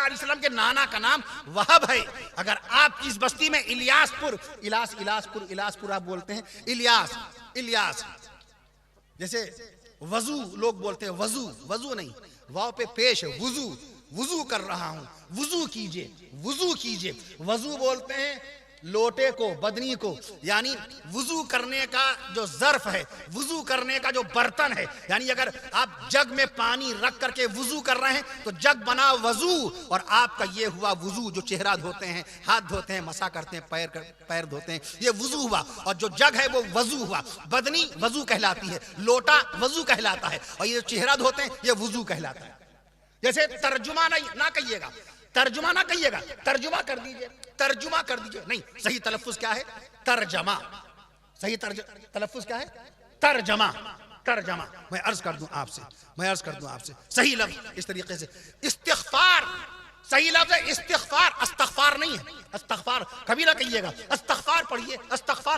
सल्लल्लाहु अलैहि वसल्लम के नाना का नाम वहब है। अगर आपकी इस बस्ती में इलियासपुर आप बोलते हैं, इलियास, जैसे वजू लोग बोलते हैं, वजू नहीं, वाव पे पेश है, वजू कर रहा हूं, वजू कीजिए। वजू बोलते हैं लोटे को, बदनी को, यानी वजू करने का जो ज़र्फ है, वजू करने का जो बर्तन है, यानी अगर आप जग में पानी रख करके वजू कर रहे हैं तो जग बना वजू, और आपका ये हुआ वजू। जो चेहरा धोते हैं, हाथ धोते हैं, मसा करते हैं, पैर धोते हैं, ये वजू हुआ। और जो जग है वो वजू हुआ। बदनी वजू कहलाती है, लोटा वजू कहलाता है, और ये जो चेहरा धोते हैं ये वजू कहलाता है। जैसे तर्जुमा ना कहिएगा, तर्जुमा ना कहिएगा, तर्जुमा कर दीजिए, नहीं, सही तलफ्फुज क्या है? तर्जमा। सही तलफ्फुज क्या है? तर्जमा। मैं अर्ज कर दूं आपसे सही लफ्ज इस तरीके से, इस्तिग़फ़ार सही लफ्ज है, इस्तिग़फ़ार, अस्तग़फ़ार नहीं है। अस्तग़फ़ार कभी ना कहिएगा, अस्तग़फ़ार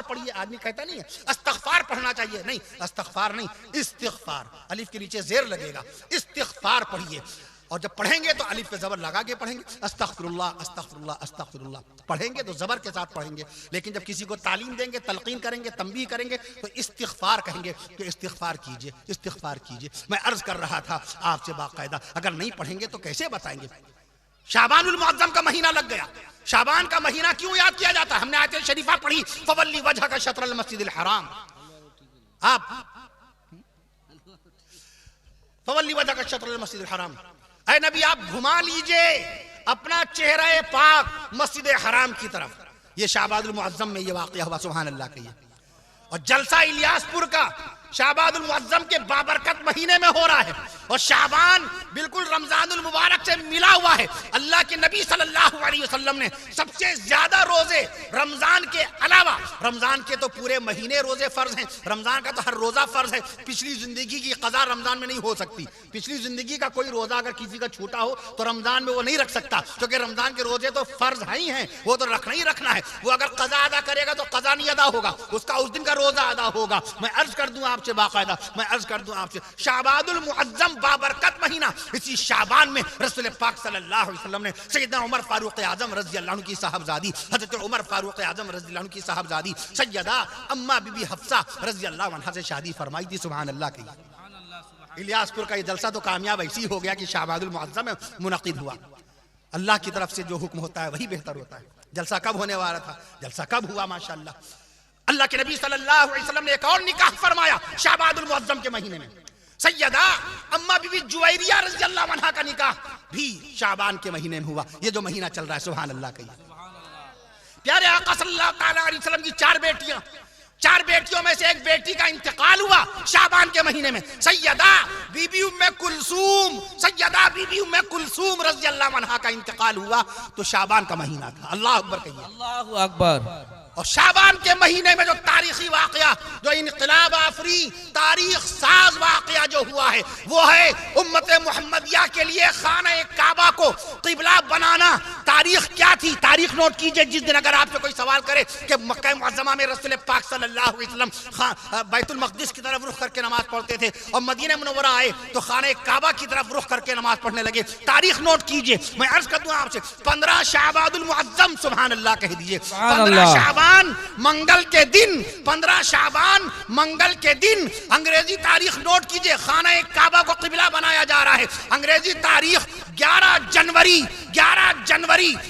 पढ़िए, आदमी कहता नहीं है अस्तग़फ़ार पढ़ना चाहिए, नहीं, अस्तग़फ़ार नहीं, इस्तिग़फ़ार, अलिफ के नीचे ज़ेर लगेगा, इस्तिग़फ़ार पढ़िए। और जब पढ़ेंगे तो अलिफ पे ज़बर लगा के पढ़ेंगे, अस्तग़फ़िरुल्लाह पढ़ेंगे तो ज़बर के साथ पढ़ेंगे। लेकिन जब किसी को तालीम देंगे, तलक़ीन करेंगे, तंबीह करेंगे तो इस्तिग़फ़ार कहेंगे कि इस्तिग़फ़ार कीजिए। मैं अर्ज़ कर रहा था आपसे बाकायदा, अगर नहीं पढ़ेंगे तो कैसे बताएंगे? शाबानुल मुअज़्ज़म का महीना लग गया। शाबान का महीना क्यों याद किया जाता है? हमने आयत शरीफा पढ़ी, फ़वल्ली वजहका शत्रल मस्जिदिल हराम। आप फ़वल्ली वजहका शत्रल मस्जिदिल हराम, ऐ नबी आप घुमा लीजिए अपना चेहरा पाक मस्जिद हराम की तरफ। ये शाबानुल मुअज़्ज़म में ये वाक़या हुआ, सुभान अल्लाह कहिए। और जलसा इलियासपुर का शाबानुल मुअज़्ज़म के बाबरकत महीने में हो रहा है, और शाबान बिल्कुल रमजानुल मुबारक से मिला हुआ है। अल्लाह के नबी सल्लल्लाहु अलैहि वसल्लम ने सबसे ज्यादा रोजे रमजान के अलावा, रमजान के तो पूरे महीने रोजे फर्ज हैं, रमजान का तो हर रोजा फर्ज है। पिछली जिंदगी की कज़ा रमजान में नहीं हो सकती। पिछली जिंदगी का कोई रोजा अगर किसी का छूटा हो तो रमजान में वो नहीं रख सकता, क्योंकि रमजान के रोजे तो फर्ज ही हैं, वो तो रखना ही रखना है। वो अगर कज़ा अदा करेगा तो कज़ा नहीं अदा होगा, उसका उस दिन का रोजा अदा होगा। मैं अर्ज कर दूं आपसे बाकायदा, शाबानुल मुअज़्ज़म बाबरकत महीना, इसी शाबान में रसूल पाक सल्लल्लाहु अलैहि वसल्लम ने सैयदना उमर फारूक आज़म रज़ी अल्लाह अन्हु की साहबजादी, हज़रत उमर फारूक आज़म रज़ी अल्लाह अन्हु की साहबजादी सैयदा अम्मा बीबी हफ्सा रज़ी अल्लाह अन्हा से शादी फरमाई थी। सुभान अल्लाह की। इलियासपुर का ये जलसा तो कामयाब ऐसी हो गया कि शाबानुल मुअज़्ज़म में मुनक़िद हुआ। अल्लाह की तरफ से जो हुक्म होता है वही बेहतर होता है। जलसा कब होने वाला था, जलसा कब हुआ, माशाअल्लाह। अल्लाह के नबी सल्लल्लाहु अलैहि वसल्लम ने एक और निकाह फरमाया शाबानुल मुअज़्ज़म के महीने में। सैयदा अम्मा बीबी जुवैरिया रज़ी अल्लाह अन्हा का निकाह भी शाबान के महीने में हुआ। ये जो महीना चल रहा है, सुभान अल्लाह कहिए। प्यारे आका सल्लल्लाहु अलैहि वसल्लम की चार बेटियों में से एक बेटी का इंतकाल हुआ शाबान के महीने में। सैयदा बीबी उम्मे कुलसूम रज़ी अल्लाह अन्हा का इंतकाल हुआ तो शाबान का महीना था। अल्लाह अकबर कहिए। अल्लाहु अकबर। और शाबान के महीने में जो तारीखी वाकया, जो इनकलाब आफरी तारीख साज वाकया जो हुआ है, वो है उम्मत मुहम्मदिया के लिए खाना काबा को किबला बनाना। तारीख क्या थी? तारीख नोट कीजिए। जिस दिन अगर आपसे कोई सवाल करे कि मक्का मुअज़्ज़मा में रसूल पाक सल्लल्लाहु अलैहि वसल्लम बैतुल मक़दिस की तरफ रुख करके नमाज पढ़ते थे और मदीना मुनव्वरा आए तो खाना काबा की तरफ रुख करके नमाज पढ़ने लगे, तारीख नोट कीजिए। मैं अर्ज कर दूं आपसे, 15 शाबानुल मुअज़्ज़म, सुभान अल्लाह कह दीजिए। 15 शाबान मंगल के दिन, 15 शाबान मंगल के दिन, अंग्रेजी तारीख नोट कीजिए, खाना काबा को किबला बनाया जा रहा है। अंग्रेजी तारीख 11 जनवरी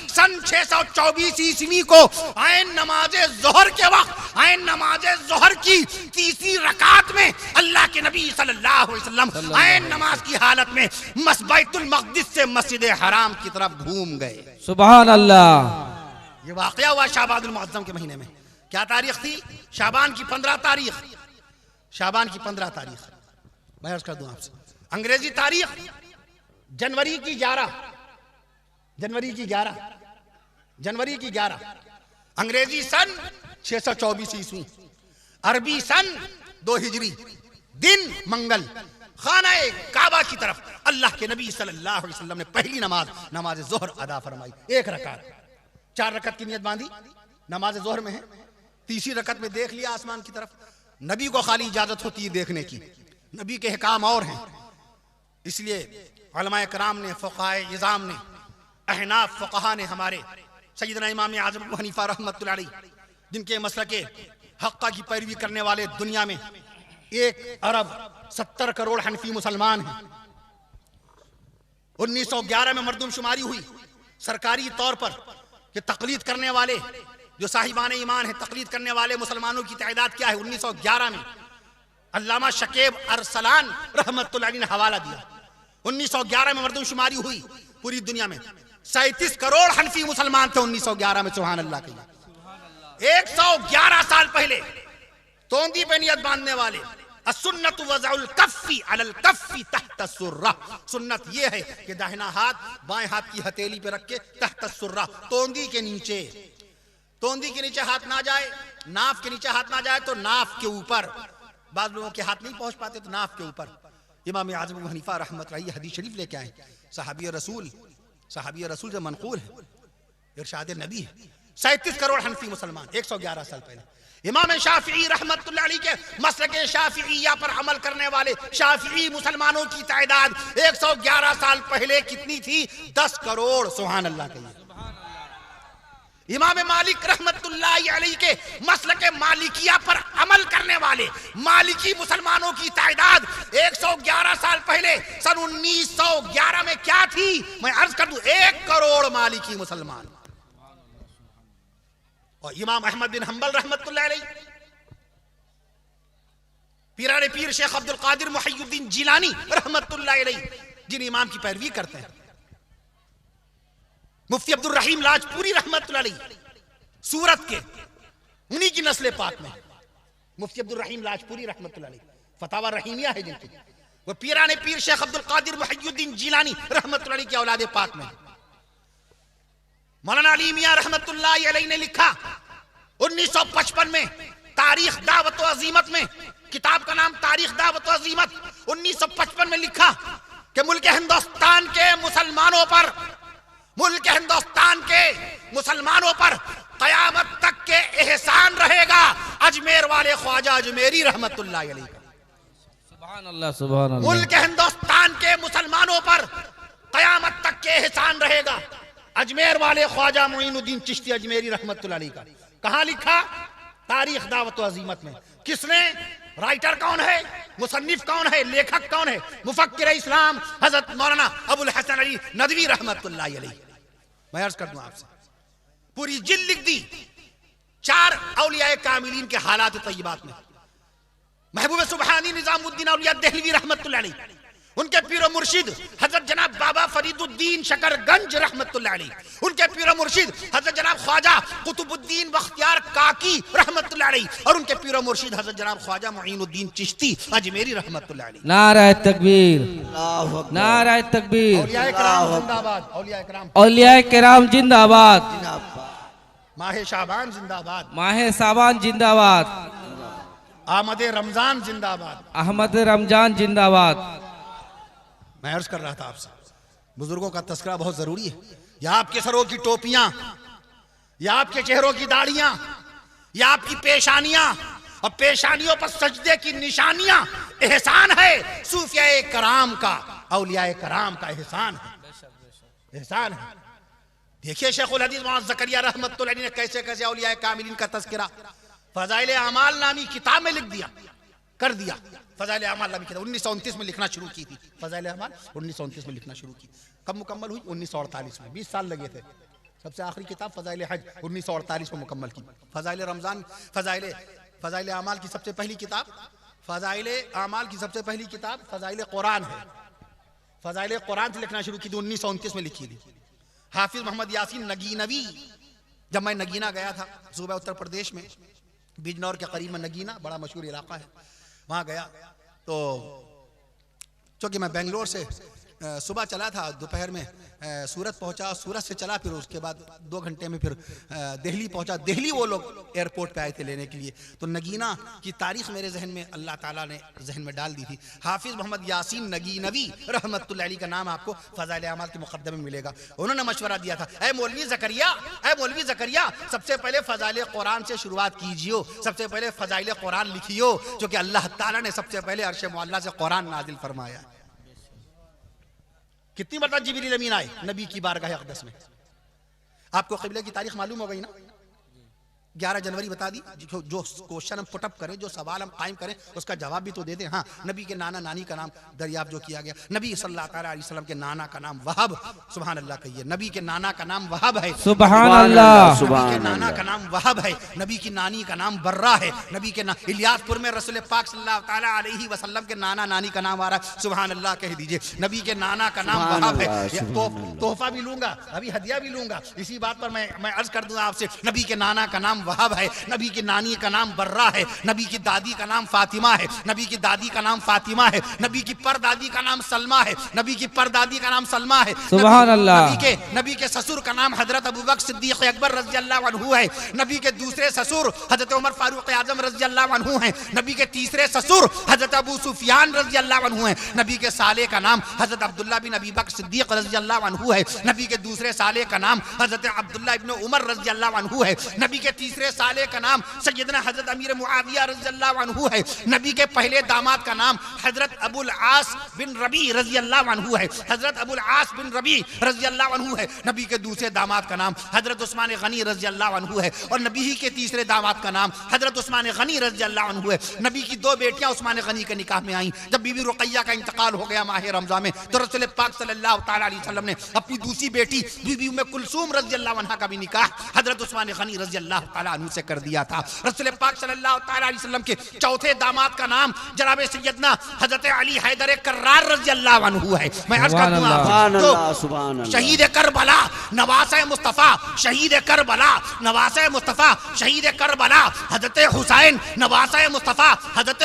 सन 624 ईस्वी को आयन नमाजे ज़ोहर के वक्त, आयन नमाजे ज़ोहर की तीसरी रकात में अल्लाह के नबी सल्लल्लाहु अलैहि वसल्लम आयन नमाज की हालत में बैतुल मक़दिस से मस्जिद हराम की तरफ घूम गए। सुभान अल्लाह। ये वाकया हुआ शाबानुल मुअज़्ज़म के महीने में। क्या तारीख थी? शाबान की 15 तारीख। शाबान की 15 तारीख मैं अर्ज कर दूं आपसे। अंग्रेजी तारीख जनवरी की 11, अंग्रेजी सन 624 ईस्वी, अरबी सन 2 हिजरी, दिन मंगल, खाना काबा की तरफ अल्लाह के नबी सल्लल्लाहु अलैहि वसल्लम ने पहली नमाज ज़ोहर अदा फरमाई। एक रकात, 4 रकत की नियत बांधी, नमाज ज़ोहर में है। तीसरी रकत में देख लिया आसमान की तरफ। नबी को खाली इजाजत होती है देखने की, नबी के अहकाम और हैं, इसलिए उलमाए कराम ने, फ़ुक़हाए इज़ाम ने अहनाफ फुक़हा ने हमारे सैयदना इमाम आज़म अबू हनीफा रहमतुल्लाह अलैह, जिनके मसलके हक़्क़ा की पैरवी करने वाले दुनिया में 1 अरब 70 करोड़ हनफी मुसलमान हैं। 1911 में मरदमशुमारी हुई सरकारी तौर पर कि तकलीद करने वाले जो साहिबान ईमान है, तकलीद करने वाले मुसलमानों की तादाद क्या है। 1911 में अल्लामा शकीब अरसलान रहमतुल्लाह अलैह ने हवाला दिया। 1911 में मरदमशुमारी हुई पूरी दुनिया में 37 करोड़ हनफी मुसलमान थे 1911 में। सुभान अल्लाह के 111 साल पहले तोंदी पे नियत बांधने वाले सुन्नत वज़उल कफ़्फ़ी अलल कफ़्फ़ी तहत सुर्रा, सुन्नत ये है कि दाहिना हाथ बाएं हाथ की हथेली पे रख के तहत सुर्रा, तोंदी के नीचे, तोंदी के नीचे हाथ ना जाए, नाफ के नीचे हाथ ना जाए तो नाफ के ऊपर, बाद लोगों के हाथ नहीं पहुंच पाते तो नाफ के ऊपर। इमाम आज़म अबू हनीफा रहमतुल्लाह अलैह हदीस शरीफ लेके आए, सहाबी रसूल से मनक़ूल है, इरशाद नबी है। 37 करोड़ हनफी मुसलमान 111 साल पहले। इमाम शाफिई रहमतुल्लाह अलैह के मसलके शाफिइया पर अमल करने वाले शाफिई मुसलमानों की तादाद 111 साल पहले कितनी थी? 10 करोड़। सुभान अल्लाह कहिए। इमाम मालिक रहमतुल्लाह अलैह के मसलके मालिकिया पर अमल करने वाले मालिकी मुसलमानों की तादाद 111 साल पहले सन 1911 में क्या थी? मैं अर्ज कर दूं 1 करोड़ मालिकी मुसलमान। और इमाम अहमद बिन हंबल रहमतुल्लाह अलैह, पीराने पीर शेख अब्दुल कादिर मुहय्यिद्दीन जिलानी रहमतुल्लाह अलैह, जिन इमाम की पैरवी करते हैं, मुफ्ती अब्दुल रहीम लाजपुरी रहमतुल्लाह अलैह, सूरत के, उन्हीं की नस्ल पाक में मुफ्ती अब्दुल रहीम लाजपुरी रहमतुल्लाह अलैह, फतावा रहीमिया है जिनकी, वो पीराने पीर शेख अब्दुल कादिर मुहय्यिद्दीन जिलानी रहमतुल्लाह अलैह की औलाद पाक में। मौलाना अली मियां रहमतुल्लाह अलैह ने लिखा 1955 में तारीख दावत व अजीमत में, किताब का नाम तारीख दावत व अजीमत, 1955 में लिखा कि मुल्क हिंदुस्तान के मुसलमानों पर, मुल्क हिंदुस्तान के मुसलमानों पर कयामत तक के एहसान रहेगा अजमेर वाले ख्वाजा अजमेरी रहमतुल्लाह अलैह का। सुभान अल्लाह, सुभान अल्लाह। मुल्क हिंदुस्तान के मुसलमानों पर कयामत तक के एहसान रहेगा अजमेर वाले ख्वाजा मोइनुद्दीन चिश्ती अजमेरी रहमतुल्लाह अलैह का। कहां लिखा? तारीख दावत व अजीमत में। किसने? राइटर कौन है? मुसन्निफ कौन है? लेखक कौन है? मुफक्किर इस्लाम हजरत मौलाना अबुल हसन अली नदवी रहमतुल्लाह अलैह। मैं अर्ज कर दूं आपसे, पूरी जिल्द लिख दी 4 औलिया कामिलीन के हालात तय्यबात में। महबूब सुबहानी निजामुद्दीन औलिया देहलवी रहमतुल्लाह अलैह, उनके पीर मुर्शिद हजरत जनाब बाबा फरीदुद्दीन शकरगंज रहमतुल्लाह अलैह, उनके पीर मुर्शिद हजरत जनाब ख्वाजा कुतुबुद्दीन बख्तियार काकी रहमतुल्लाह अलैह, और उनके पीर मुर्शिद हजरत जनाब ख्वाजा मुईनुद्दीन चिश्ती अजमेरी रहमतुल्लाह अलैह। नारे तकबीर, नारे तकबीर। औलिया किराम जिंदाबाद, औलिया किराम जिंदाबाद, माहे शाबान जिंदाबाद, माहे साबान जिंदाबाद, आमद रमजान जिंदाबाद, अहमद रमजान जिंदाबाद। मैं अर्ज कर रहा था आपसे, बुजुर्गों का तस्करा बहुत जरूरी है। या आपके सरों की टोपियां, या आपके चेहरों की दाढ़ियां, या आपकी पेशानियां, और पेशानियों पर सजदे की निशानियां एहसान है सूफिया कराम का, औलिया कराम का एहसान है, एहसान है। देखिए शेखुल हदीस मौलाना ज़करिया रहमतुल्लाह अलैह ने कैसे कैसे औलिया कामिलीन का तस्करा फज़ाइल अमाल नामी किताब में लिख दिया, कर दिया। फज़ाइल अमाल नामी किताब 1929 में लिखना शुरू की थी। फज़ाइल अमाल 1929 में लिखना शुरू की। कब मुकम्मल हुई? 1948 में, 20 साल लगे थे। सबसे आखिरी किताब फज़ाइल हज 1948 में मुकम्मल की। फज़ाइल रमजान, फज़ाइल अमाल की सबसे पहली किताब, फज़ाइल अमाल की सबसे पहली किताब फज़ाइल कुरान है। फज़ाइल कुरान से लिखना शुरू की थी, 1929 में लिखी थी। हाफिज मोहम्मद यासीन नगीनवी, जब मैं नगीना गया था, सूबा उत्तर प्रदेश में बिजनौर के करीब में नगीना बड़ा मशहूर इलाका है, वहाँ गया तो चूँकि मैं बेंगलोर से सुबह चला था, दोपहर में सूरत पहुंचा, सूरत से चला, फिर उसके बाद 2 घंटे में फिर दिल्ली पहुंचा। दिल्ली वो लोग एयरपोर्ट पे आए थे लेने के लिए। तो नगीना की तारीख मेरे जहन में अल्लाह ताला ने जहन में डाल दी थी। हाफिज मोहम्मद यासीन नगीनवी रहमतुल्लाह अलैह का नाम आपको फज़ाइल अमाल के मुक़द्दमे में मिलेगा। उन्होंने मशवरा दिया था, ऐ मौलवी ज़करिया, सबसे पहले फज़ाइल कुरान से शुरुआत कीजिए, सबसे पहले फज़ाइल कुरान लिखियो, क्योंकि अल्लाह ताला ने सबसे पहले अर्श मुअल्ला से कुरान नाजिल फरमाया। कितनी मरतबा जिब्रील अमीन आए नबी की बारगाह अक़दस में। आपको क़िबले की तारीख मालूम हो गई ना, 11 जनवरी बता दी। जो क्वेश्चन हम पुटअप करें, जो सवाल हम कायम करें, उसका जवाब भी तो दे दें। हाँ, नबी के नाना नानी का नाम दरियाफ्त जो किया गया, नबी सल्लल्लाहु अलैहि वसल्लम के नाना का नाम वहाब, सुभान अल्लाह कहिए, नबी के नाना का नाम वहाब है, सुभान अल्लाह। नबी के नाना का नाम वहाब है, नबी की नानी का नाम बर्रा है, नबी के इलियासपुर में रसूल पाक सल्लल्लाहु अलैहि वसल्लम के नाना नानी का नाम आ रहा है, सुभान अल्लाह कह दीजिए। नबी के नाना का नाम वहाब है। तोहफा भी लूंगा, अभी हदिया भी लूंगा। इसी बात पर मैं अर्ज कर दूंगा आपसे, नबी के नाना का नाम वहाब है, नबी की नानी का नाम बर्रा है, नबी की दादी का नाम फातिमा है, नबी की दादी का नाम फातिमा है, नबी की परदादी का नाम सलमा है, नबी की परदादी का नाम सलमा है, सुभान अल्लाह। नबी के ससुर का नाम हजरत अबू बकर सिद्दीक अकबर रज़ी अल्लाहु अन्हु है, नबी के दूसरे ससुर हजरत उमर फारूक आजम रज़ी अल्लाहु अन्हु है, नबी के तीसरे ससुर हजरत अबू सुफियान रज़ी अल्लाहु अन्हु है, नबी के साले का नाम हजरत अब्दुल्लाह बिन अबी बकर सिद्दीक रज़ी अल्लाहु अन्हु है, नबी के दूसरे साले का नाम हजरत अब्दुल्लाह इब्न उमर रज़ी अल्लाहु अन्हु है, नबी के तीसरे साले का नाम सैयदना हजरत अमीर मुआविया रज़ी अल्लाहु अन्हु है, नबी के पहले दामाद का नाम हजरत अबुल आस बिन रबी रज़ी अल्लाहु अन्हु है, हजरत अबुल आस बिन रबी रज़ी अल्लाहु अन्हु है, नबी के दूसरे दामाद का नाम हजरत उस्मान गनी रज़ी अल्लाहु अन्हु है, और नबी ही के तीसरे दामाद का नाम हजरत उस्मान गनी रज़ी अल्लाहु अन्हु है। नबी की 2 बेटियां उस्मान गनी के निकाह में आई। जब बीबी रुकैया का इंतकाल हो गया माह रमज़ान में, तो रसूल पाक सल्लल्लाहु तआला अलैहि वसल्लम ने अपनी दूसरी बेटी बीबी उम्मे कुलसूम रज़ी अल्लाहु अन्हा का भी निकाह हजरत उस्मान गनी रज़ी अल्लाहु तआला अन्हु से कर दिया था। रसूल पाक सल्लल्लाहु तआला अलैहि वसल्लम के चौथे दामाद का नाम जनाब सैयदना हजरत अली हैदर कर्रार रज़ी अल्लाहु अन्हु है। मैं अर्ज कर दूं आपको, शहीद करबला नवासे मुस्तफा, शहीद करबला नवासे मुस्तफा, शहीद करबला हजरत हुसैन नवासे मुस्तफा, हजरत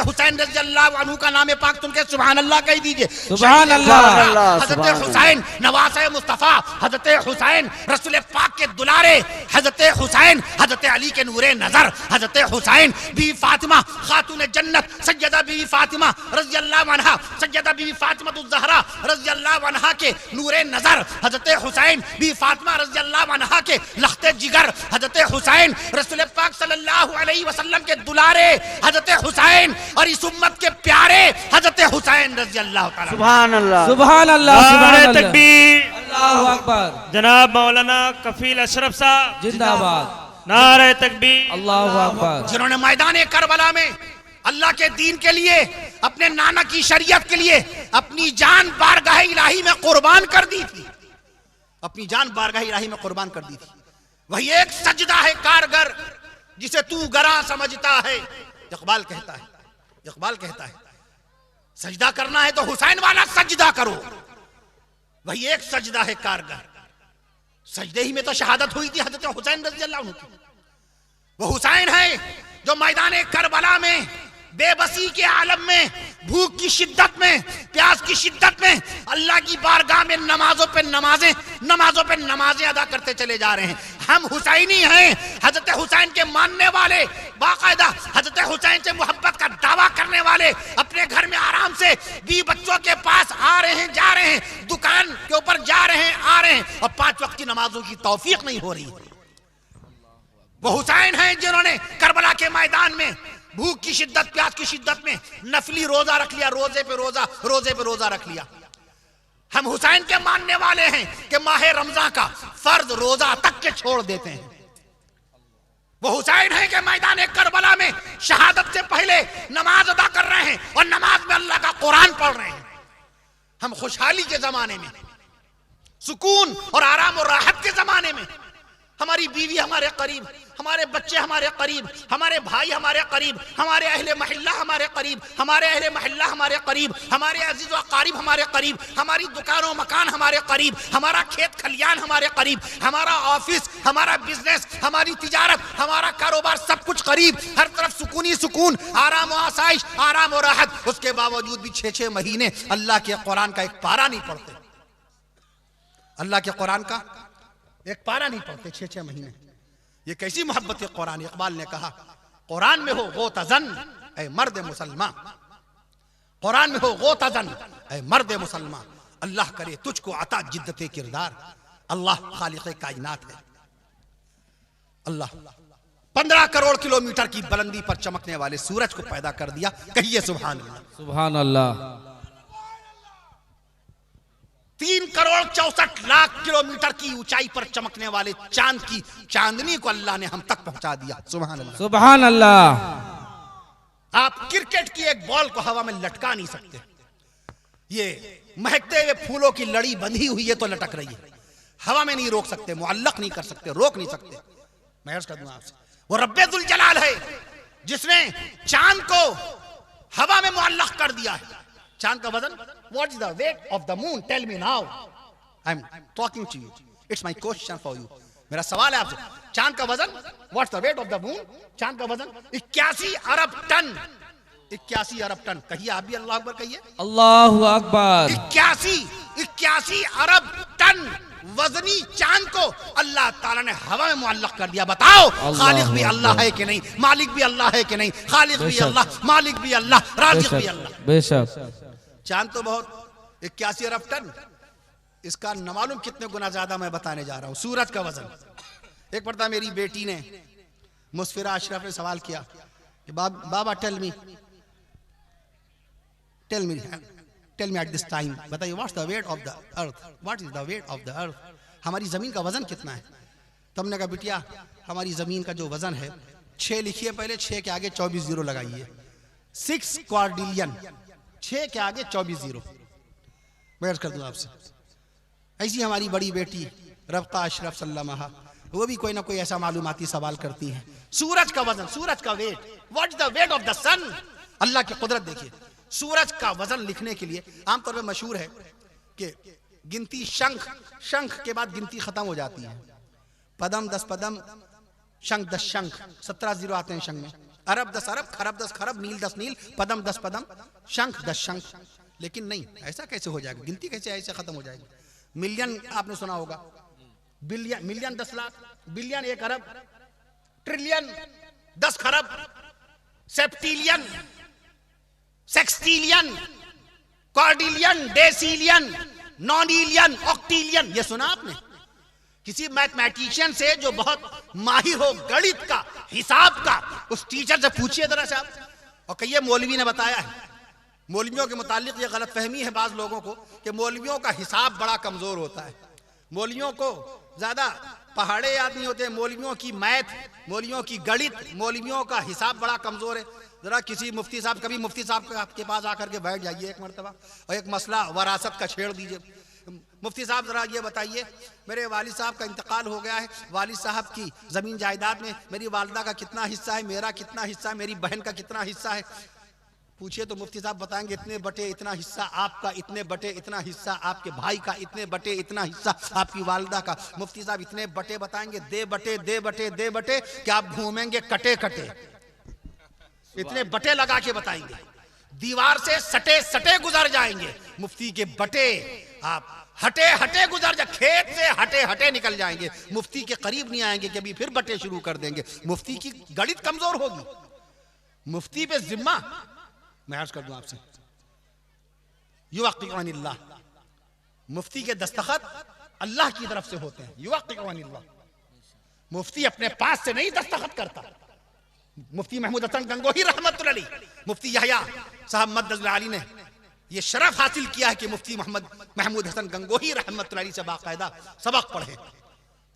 हुसैन रज़ी अल्लाहु अन्हु का नाम पाक सुन के सुभान अल्लाह कह दीजिए। सुभान अल्लाह। हजरत हुसैन नवासे मुस्तफा, हजरत हुसैन रसूल पाक के दुलारे, हजरत हुसैन हजरत अली के नूरे नजर, हजरत हुसैन बीवी फातिमा खातून जन्नत सैयदा बीवी फातिमा रज़ी अल्लाहु अन्हा, सैयदा बीवी फातिमा ज़हरा रज़ी अल्लाहु अन्हा के नूरे नजर, हजरत हुसैन बीवी फातिमा रज़ी अल्लाहु अन्हा के लख्ते जिगर, हजरत हुसैन रसूल पाक सल्लल्लाहु अलैहि वसल्लम के दुलारे, हजरत हुसैन और इस उम्मत के प्यारे हजरत हुसैन रज़ी अल्लाहु तआला। सुभान अल्लाह, सुभान अल्लाह, सुभान अल्लाह, तकबीर, अल्लाहु अकबर। जनाब मौलाना कफील अशरफ साहब जिंदाबाद, नारे तकबीर, अल्लाहु अकबर। जिन्होंने मैदान करबला में अल्लाह के दीन के लिए, अपने नाना की शरीयत के लिए अपनी जान बारगाह इलाही में कुर्बान कर दी थी, अपनी जान बारगाह इलाही में कुर्बान कर दी थी। वही एक सजदा है कारगर जिसे तू गरा समझता है। इकबाल कहता है, इकबाल कहता है सजदा करना है तो हुसैन वाला सजदा करो। वही एक सजदा है कारगर। सजदे ही में तो शहादत हुई थी हजरत हुसैन रज़ी अल्लाहु अन्हु की। वो हुसैन है जो मैदान करबला में बेबसी के आलम में, भूख की शिद्दत में, प्यास की शिद्दत में अल्लाह की बारगाह में नमाजों पे नमाजें अदा करते चले जा रहे हैं। हम हुसैनी हैं, हजरत हुसैन के मानने वाले, बाकायदा हजरत हुसैन से मोहब्बत का दावा करने वाले, अपने घर में आराम से 20 बच्चों के पास आ रहे हैं, जा रहे हैं, दुकान के ऊपर जा रहे हैं, आ रहे हैं, और 5 वक्त की नमाजों की तौफीक नहीं हो रही। वो हुसैन हैं जिन्होंने करबला के मैदान में भूख की शिद्दत, प्यास की शिद्दत में नफली रोजा रख लिया, रोजे पे रोजा रख लिया। हम हुसैन के मानने वाले हैं कि माह रमजान का फर्ज रोजा तक के छोड़ देते हैं। वो हुसैन है कि मैदान करबला में शहादत से पहले नमाज अदा कर रहे हैं और नमाज में अल्लाह का कुरान पढ़ रहे हैं। हम खुशहाली के जमाने में, सुकून और आराम और राहत के जमाने में, हमारी बीवी हमारे करीब, हमारे बच्चे हमारे करीब, हमारे भाई हमारे करीब, हमारे अहले महल्ला हमारे करीब, हमारे अहले महल्ला हमारे करीब, हमारे अजीज व अकारीब हमारे करीब, हमारी दुकानों मकान हमारे करीब, हमारा खेत खलियान हमारे करीब, हमारा ऑफिस, हमारा बिजनेस, हमारी तिजारत, हमारा कारोबार, सब कुछ करीब, हर तरफ सुकून ही सुकून, आराम और आसाइश, आराम और राहत। उसके बावजूद भी 6-6 महीने अल्लाह के कुरान का एक पारा नहीं पढ़ते। अल्लाह के कुरान का एक पारा नहीं पढ़ते 6-6 महीने। ये कैसी मोहब्बत है कुरान। इकबाल ने कहा, कुरान में हो गोतजन ऐ मर्द मुसलमान, कुरान में हो गोतजन ऐ मर्द मुसलमान, अल्लाह करे तुझको अता जिद्दत किरदार, अल्लाह खालिक़े कायनात है। अल्लाह 15 करोड़ किलोमीटर की बुलंदी पर चमकने वाले सूरज को पैदा कर दिया। कहिए सुभान अल्लाह, सुभान अल्लाह। 3,64,00,000 किलोमीटर की ऊंचाई पर चमकने वाले चांद की चांदनी को अल्लाह ने हम तक पहुंचा दिया। सुभान अल्लाह। सुभान अल्लाह। आप क्रिकेट की एक बॉल को हवा में लटका नहीं सकते। ये महकते हुए फूलों की लड़ी बंधी हुई है तो लटक रही है, हवा में नहीं रोक सकते, मुअल्लक नहीं कर सकते, रोक नहीं सकते। मैं अर्ज कर दूं आपसे, वो रब्बे दुल जलाल है जिसने चांद को हवा में मुअल्लक कर दिया है। चांद का वजन, what is the weight of the moon, tell me now, I am talking to you, it's my question for you. मेरा सवाल है आपसे, चांद का वजन, what's the weight of the moon? चांद का वजन 81 अरब टन। 81 अरब टन। कहिए आप भी अल्लाह अकबर कहिए। अल्लाहु अकबर। 81 अरब टन वजनी चांद को अल्लाह ताला ने हवा में मुअल्लक कर दिया। बताओ, खालिक भी अल्लाह है कि नहीं, मालिक भी अल्लाह है कि नहीं? खालिक भी अल्लाह, मालिक भी अल्लाह, राज़िक भी अल्लाह। बेशक। चांद तो बहुत 81 अरब टन, इसका न मालूम कितने गुना ज्यादा मैं बताने जा रहा हूं। सूरज का वजन, एक पड़ता मेरी बेटी ने मुस्फिरा अशरफ ने सवाल किया कि बाबा tell me at this time, बताइए what's the weight of the earth, what is the weight of the earth, हमारी जमीन का वजन कितना है? तब ने कहा बिटिया हमारी जमीन का जो वजन है, 6 लिखिए पहले, 6 के आगे 24 जीरो लगाइए, 6 क्वाड्रिलियन, 6 के आगे 24 जीरो। मैं अर्ज कर दूं आपसे, ऐसी हमारी बड़ी बेटी रब्ता अशरफ सल्लल्लाहु, वो भी कोई ना कोई ऐसा मालूमाती सवाल करती है। सूरज का वजन, सूरज का weight, what is the weight of the sun? Allah की कुदरत देखिए। सूरज का वजन लिखने के लिए आमतौर पर मशहूर है कि गिनती शंख के बाद गिनती खत्म हो जाती है। पदम 10 पदम, शंख 10 शंख, 17 जीरो आते हैं शंख में। अरब 10 अरब, खरब 10 खरब, नील 10 नील, पदम 10 पदम, शंख 10 शंख। लेकिन नहीं, ऐसा कैसे हो जाएगा? गिनती कैसे ऐसे खत्म हो जाएगी? मिलियन आपने सुना होगा, बिलियन, मिलियन 10 लाख, बिलियन 1 अरब, ट्रिलियन 10 खरब, सेप्टिलियन, सेक्सटिलियन, क्वाड्रिलियन, डेसिलियन, नॉनिलियन, ऑक्टिलियन, ये सुना आपने? किसी मैथमेटिशियन से जो बहुत माहिर हो गणित का, हिसाब का, उस टीचर से पूछिए जरा साहब, और कहिए मौलवी ने बताया है। मौलवियों के मुतालिक ये गलत फहमी है बाज लोगों को कि मौलवियों का हिसाब बड़ा कमजोर होता है, मौलवियों को ज्यादा पहाड़े याद नहीं होते, मौलवियों की मैथ, मौलवियों की गणित, मौलवियों का हिसाब बड़ा कमजोर है। जरा किसी मुफ्ती साहब, कभी मुफ्ती साहब के पास आकर के बैठ जाइए एक मरतबा और एक मसला वरासत का छेड़ दीजिए। मुफ्ती साहब जरा ये बताइए, मेरे वालिद साहब का इंतकाल हो गया है, वालिद साहब की जमीन जायदाद में मेरी वालिदा का कितना हिस्सा है, मेरा कितना हिस्सा है, मेरी बहन का कितना हिस्सा है? पूछिए तो मुफ्ती साहब बताएंगे इतने बटे इतना हिस्सा आपका, इतने बटे इतना हिस्सा आपके भाई का, इतने बटे इतना हिस्सा आपकी वालिदा का। मुफ्ती साहब इतने बटे बताएंगे, दे बटे दे बटे दे बटे, कि आप घूमेंगे कटे कटे, इतने बटे लगा के बताएंगे, दीवार से सटे सटे गुजर जाएंगे। मुफ्ती के बटे आप हटे हटे गुजर जा, खेत से हटे हटे निकल जाएंगे, मुफ्ती के करीब नहीं आएंगे कि अभी फिर बटे शुरू कर देंगे। मुफ्ती की गणित कमजोर होगी, मुफ्ती पे जिम्मा। मैं अर्ज कर दूं आपसे, युवक्किअनिल्लाह, मुफ्ती के दस्तखत अल्लाह की तरफ से होते हैं। युवक्किअनिल्लाह, मुफ्ती अपने पास से नहीं दस्तखत करता। मुफ्ती महमूद हसन गंगोही रहमतुल्लाह अलैह, मुफ्ती यहया साहब मद्दल अली ने ये शरफ हासिल किया है कि मुफ्ती मोहम्मद महमूद हसन गंगोही रहमतुल्लाह अलैह से बाकायदा सबक पढ़े।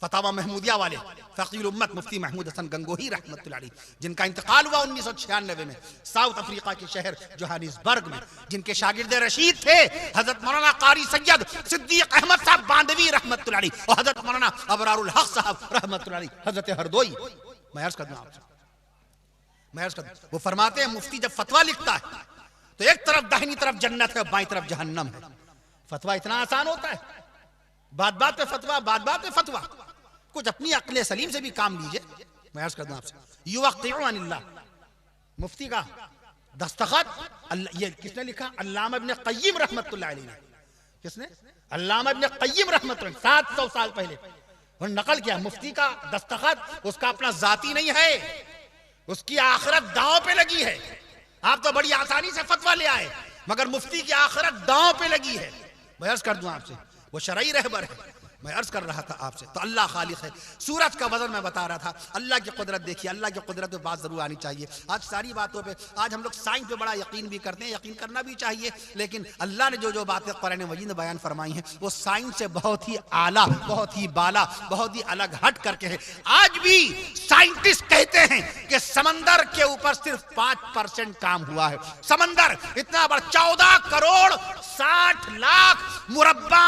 फतावा महमूदिया वाले फकीर उम्मत मुफ्ती महमूद हसन गंगोही रहमतुल्लाह अलैह, जिनका इंतकाल हुआ 1996 में साउथ अफ्रीका के शहर जोहानिसबर्ग में, जिनके शागिर्द रशीद थे हजरत मौलाना कारी सैयद सिद्दीक अहमद साहब बांदवी रहमतुल्लाह अलैह और हजरत मौलाना अबरारुल हक साहब रहमतुल्लाह अलैह, हजरत हरदोई। मैं अर्ज कर दूं आपसे, वो फरमाते हैं मुफ्ती जब फतवा लिखता है तो एक तरफ दाहिनी तरफ जन्नत है, बाईं तरफ जहन्नम है। फतवा इतना आसान होता है, बात बात पे फतवा, बात बात पे फतवा। कुछ अपनी अक्ल सलीम से भी काम लीजिए। मैं अर्ज कर दूं आपसे, युवक्किअनिल्लाह, मुफ्ती का दस्तखत ये किसने लिखा? अल्लामा इब्न क़य्यिम रहमतुल्लाह अलैह ने। किसने? अल्लामा इब्न क़य्यिम रहमतुल्लाह, 700 साल पहले और नकल किया। मुफ्ती का दस्तखत उसका अपना जाती नहीं है, उसकी आखिरत दांव पे लगी है। आप तो बड़ी आसानी से फतवा ले आए, मगर मुफ्ती की आखिरत दांव पे लगी है। मैं अर्ज कर दूं आपसे, वो शरई रहबर है। मैं अर्ज कर रहा था आपसे, तो अल्लाह खालिक है। सूरज का वजन मैं बता रहा था, अल्लाह की कुदरत देखिए, अल्लाह की कुदरत पे बात जरूर आनी चाहिए। आज सारी बातों पे, आज हम लोग साइंस पे बड़ा यकीन भी करते हैं, यकीन करना भी चाहिए, लेकिन अल्लाह ने जो बातें कुरान मजीद में बयान फरमाई हैं वो साइंस से बहुत ही आला, बहुत ही बाला, बहुत ही अलग हट करके है। आज भी साइंटिस्ट कहते हैं कि समंदर के ऊपर सिर्फ 5% काम हुआ है। समंदर इतना बड़ा 14 करोड़ 60 लाख मुरब्बा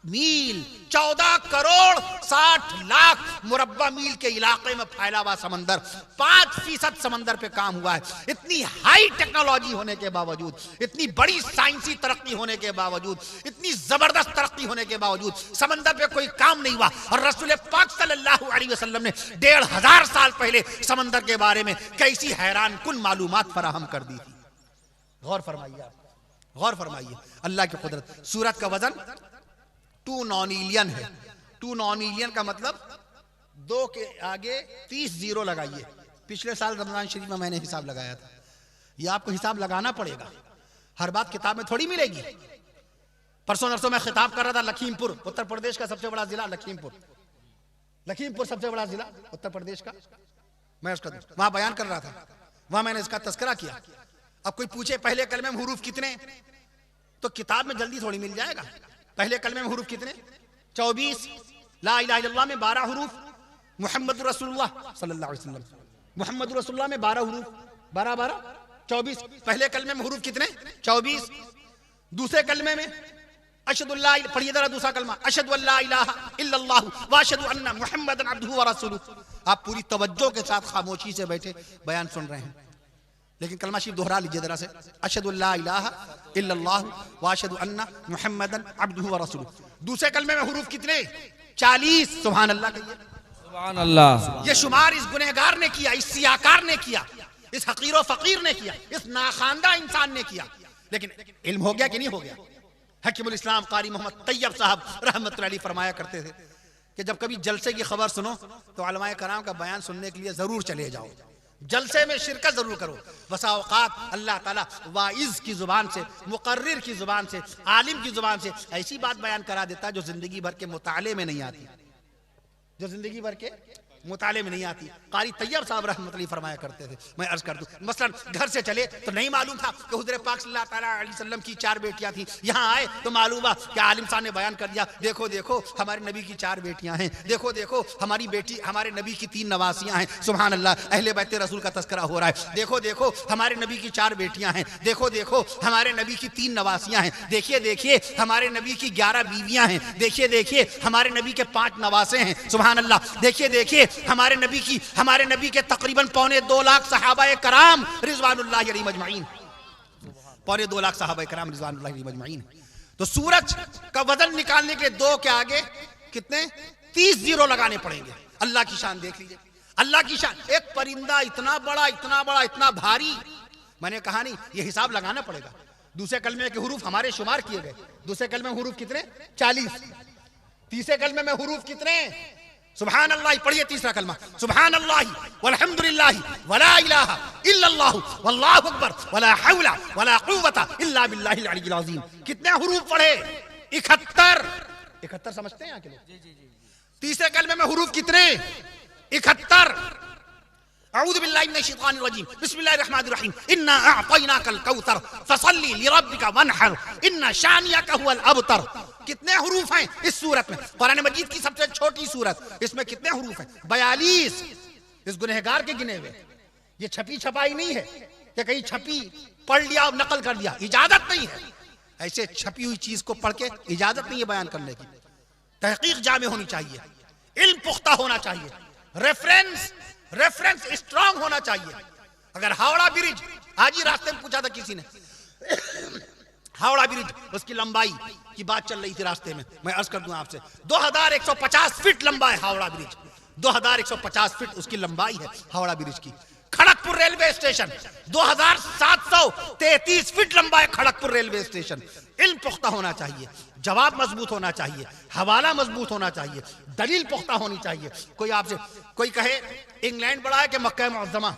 मील, 14 करोड़ 60 लाख मुरब्बा मील के इलाके में फैला हुआ समंदर, 5% समंदर पे काम हुआ है। इतनी हाई टेक्नोलॉजी होने के बावजूद, इतनी बड़ी साइंसी तरक्की होने के बावजूद, इतनी जबरदस्त तरक्की होने के बावजूद समंदर पे कोई काम नहीं हुआ। और रसूल पाक सल्लल्लाहु अलैहि वसल्लम ने 1500 साल पहले समंदर के बारे में कैसी हैरान कुन मालूमात फराहम कर दी थी। गौर फरमाइए आप, गौर फरमाइए अल्लाह की कुदरत। सूरज का वजन 2 नॉनिलियन है। 2 नॉनिलियन का मतलब 2 के आगे 30 जीरो लगाइए। पिछले साल रमजान शरीफ में मैंने हिसाब लगाया था, ये आपको हिसाब लगाना पड़ेगा, हर बात किताब में थोड़ी मिलेगी। परसों नरसों मैं खिताब कर रहा था लखीमपुर, उत्तर प्रदेश का सबसे बड़ा जिला लखीमपुर, लखीमपुर सबसे बड़ा जिला उत्तर प्रदेश का, मैं उसका वहां बयान कर रहा था, वहां मैंने इसका तस्करा किया। अब कोई पूछे पहले कलमे में हुरूफ कितने, तो किताब में जल्दी थोड़ी मिल जाएगा। पहले कलमे में हुरूफ कितने? 24। ला इलाहा इल्लल्लाह में 12 हुरूफ, मुहम्मद रसूलुल्लाह सल्लल्लाहु अलैहि वसल्लम, मुहम्मद रसूलुल्लाह में 12 हुरूफ, 12 24। पहले कलमे में हुरूफ कितने? 24। दूसरे कलमे में अशहदु अल्ला, पढ़िए जरा दूसरा कलमा, अशहदु अल्ला इलाहा इल्लल्लाह व अशहदु अन्ना मुहम्मदन अब्दुहु व रसूलुहु। आप पूरी तवज्जो के साथ खामोशी से बैठे बयान सुन रहे हैं, लेकिन कलमा शरीफ दोहरा लीजिए जरा से, अशहदु अल्ला इलाहा इल्लल्लाह व अशहदु अन्ना मुहम्मदन अब्दुहु व रसूलुहु। दूसरे कलमे में हुरूफ कितने? 40। सुभान अल्लाह कहिए, सुभान अल्लाह। ये शुमार इस गुनहगार ने किया, इस सियाकार ने किया, इस हकीर फकीर ने किया, इस नाखानदा इंसान ने किया। लेकिन इल्म हो गया कि नहीं हो गया? हकीमुल इस्लाम कारी मोहम्मद तैयब साहब रहमतुल्लाह अलैह फरमाया करते थे कि जब कभी जलसे की खबर सुनो तो उलमाए कराम का बयान सुनने के लिए जरूर चले जाओ, जलसे में शिरकत जरूर करो। वसा औकात अल्लाह ताला वाइज की जुबान से, मुकर्रिर की जुबान से, आलिम की जुबान से ऐसी बात बयान करा देता है जो जिंदगी भर के मुताले में नहीं आती, जो जिंदगी भर के मुताले में नहीं आती। कारी तैयब साहब रहमतुल्लाह फरमाया करते थे, मैं अर्ज कर दूं, मसलन घर से चले तो नहीं मालूम था कि हुज़ूर पाक सल्लल्लाहु अलैहि वसल्लम की 4 बेटियां थी। यहाँ आए तो मालूम हुआ कि आलिम साहब ने बयान कर दिया, देखो देखो हमारे नबी की 4 बेटियां हैं, देखो देखो हमारी बेटी, हमारे नबी की 3 नवासियां हैं। सुभान अल्लाह, अहले बैत रसूल का तस्करा हो रहा है। देखो देखो हमारे नबी की 4 बेटियां हैं, देखो देखो हमारे नबी की 3 नवासियां हैं, देखिए देखिए हमारे नबी की 11 बीवियां हैं, देखिए देखिए हमारे नबी के 5 नवासे हैं। सुभान अल्लाह, देखिए देखिए हमारे नबी के तकरीबन 2.25 लाख सहाबाए कराम रिजवानुल्लाह अलैहिम अजमईन, 2.25 लाख सहाबाए कराम रिजवानुल्लाह अलैहिम अजमईन। तो सूरज का वजन निकालने के 2 के आगे कितने? 30 जीरो लगाने पड़ेंगे। अल्लाह की शान देख लीजिए, अल्लाह की शान। एक परिंदा इतना बड़ा, इतना बड़ा, इतना भारी, मैंने कहा नहीं, ये हिसाब लगाना पड़ेगा। दूसरे कलमे के हुरूफ हमारे शुमार किए गए। दूसरे कलमे में हुरूफ कितने? 40। तीसरे कलमे में हुरूफ कितने? सुभान अल्लाह। पढ़िए तीसरा कलमा, सुभान अल्लाह वल्हम्दुलिल्लाह वला इलाहा इल्लल्लाह वल्लाहु अकबर वला हौला वला कुव्वता इल्ला बिल्लाहिल अलिय्यिल अज़ीम। कितने हुरूफ पढ़े? 71 समझते हैं यहाँ के लोग? तीसरे कलमे में हुरूफ कितने? 71। अऊज़ु बिल्लाहि मिनश शैतानिर रजीम, बिस्मिल्लाहिर रहमानिर रहीम, इन्ना अअतैनाकल कौसर फसल्ली लिरब्बिका वनहर इन्ना शानियका हुवल अबतर। कितने हुरूफ हैं इस सूरत में? कुरान मजीद की सबसे छोटी सूरत, इसमें कितने हुरूफ हैं? 42। इस गुनहगार के गिने हुए। ये छपी छपाई नहीं है कि कहीं छपी पढ़ लिया और नकल कर लिया, इजाजत नहीं है। ऐसे छपी हुई चीज को पढ़ के इजाजत नहीं है बयान करने की। तहकीक जामे होनी चाहिए, इल्म पुख्ता होना चाहिए, रेफरेंस स्ट्रांग होना चाहिए। अगर हावड़ा ब्रिज, आज ही रास्ते में पूछा था किसी ने, हावड़ा ब्रिज, उसकी लंबाई की बात चल रही थी रास्ते में, मैं अर्ज कर दूं आपसे, 2150 फीट लंबा है हावड़ा ब्रिज, 2150 फीट उसकी लंबाई है हावड़ा ब्रिज की। खड़गपुर रेलवे स्टेशन 2733 फीट लंबा है खड़गपुर रेलवे स्टेशन। इल्म पुख्ता होना चाहिए, जवाब मजबूत होना चाहिए, हवाला मजबूत होना चाहिए, दलील पुख्ता होनी चाहिए। कोई आपसे कोई कहे इंग्लैंड बड़ा है कि मक्का मुअज़्ज़मा,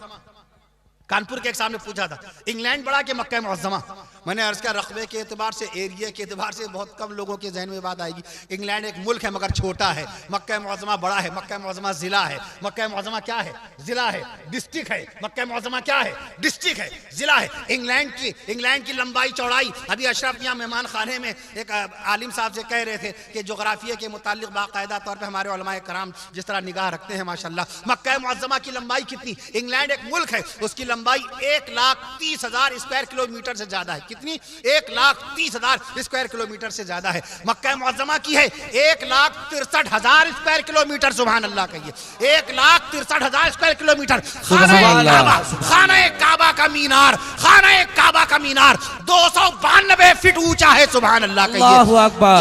कानपुर के एक सामने पूछा था, इंग्लैंड बड़ा कि मक्का मुअज़्ज़मा? मैंने अर्ज किया रकबे के एतबार से, एरिया के एतबार से बहुत कम लोगों के जहन में बात आएगी। इंग्लैंड एक मुल्क है मगर छोटा है, मक्का मुअज़्ज़मा बड़ा है, मक्का मुअज़्ज़मा जिला है, मक्का मुअज़्ज़मा क्या है? जिला है, डिस्ट्रिक्ट है। मक्का मुअज़्ज़मा क्या है? डिस्ट्रिक्ट है, जिला है। इंग्लैंड की लंबाई चौड़ाई, अभी अशरफ यहाँ मेहमान खाने में एक आलिम साहब से कह रहे थे कि जोग्राफिया के मुतालिक बाकायदा तौर पर हमारे उलमाए कराम जिस तरह निगाह रखते हैं माशाल्लाह, मक्का मुअज़्ज़मा की लंबाई कितनी? इंग्लैंड एक मुल्क है, उसकी लंबाई 1,30,000 स्क्वायर किलोमीटर से ज्यादा है। कितनी? 1,30,000 स्क्वायर किलोमीटर से ज्यादा है। मक्का मुअज़्ज़मा की है 1,63,000 स्क्वायर किलोमीटर। सुभान अल्लाह कहिए, 1,63,000 स्क्वायर किलोमीटर। खाना काबा का मीनार, खाना काबा का मीनार 292 फीट ऊंचा है। सुभान अल्लाह कहिए।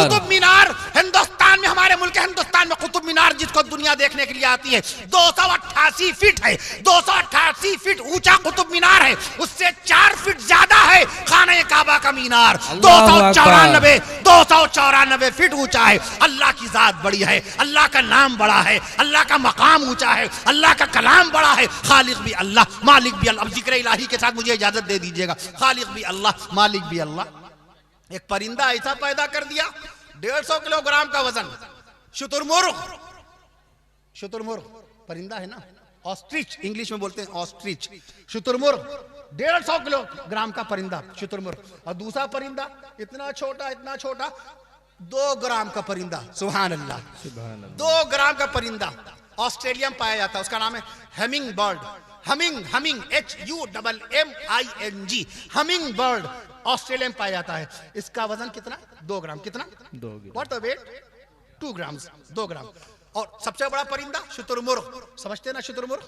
कुतुब मीनार हिंदुस्तान में, हमारे मुल्क हिंदुस्तान में कुतुब मीनार जिसको दुनिया देखने के लिए आती है 288 फीट है। 288 फीट ऊंचा कुतुब मीनार है, उससे 4 फीट ज्यादा है खाना काबा का मीनार। 294 फीट ऊंचा है। अल्लाह की जात बड़ी है, अल्लाह का नाम बड़ा है, अल्लाह का मकाम ऊंचा है, अल्लाह का कलाम बड़ा है। खालिक भी अल्लाह, मालिक भी अल्लाह। जिक्र इलाही के साथ मुझे इजाजत दे दीजिएगा। खालिक भी अल्लाह, मालिक भी अल्लाह। एक परिंदा ऐसा पैदा कर दिया 150 किलोग्राम का वजन। शुतुरमुर्ग परिंदा है ना, ऑस्ट्रिच इंग्लिश में बोलते हैं, ऑस्ट्रिच। शुतुरमुर्ग 150 किलोग्राम का परिंदा शुतुरमुर्ग। और दूसरा परिंदा इतना छोटा 2 ग्राम का परिंदा। सुभान अल्लाह। 2 ग्राम का परिंदा ऑस्ट्रेलिया में पाया जाता है, उसका नाम है humming bird. Humming HUMMING, humming bird Australia में पाया जाता है। इसका वजन कितना? 2 ग्राम। कितना? 2 gram. What the weight? 2 gram. 2 gram. और सबसे बड़ा परिंदा शुतुरमुर्ग, समझते हैं ना? शुतुरमुर्ग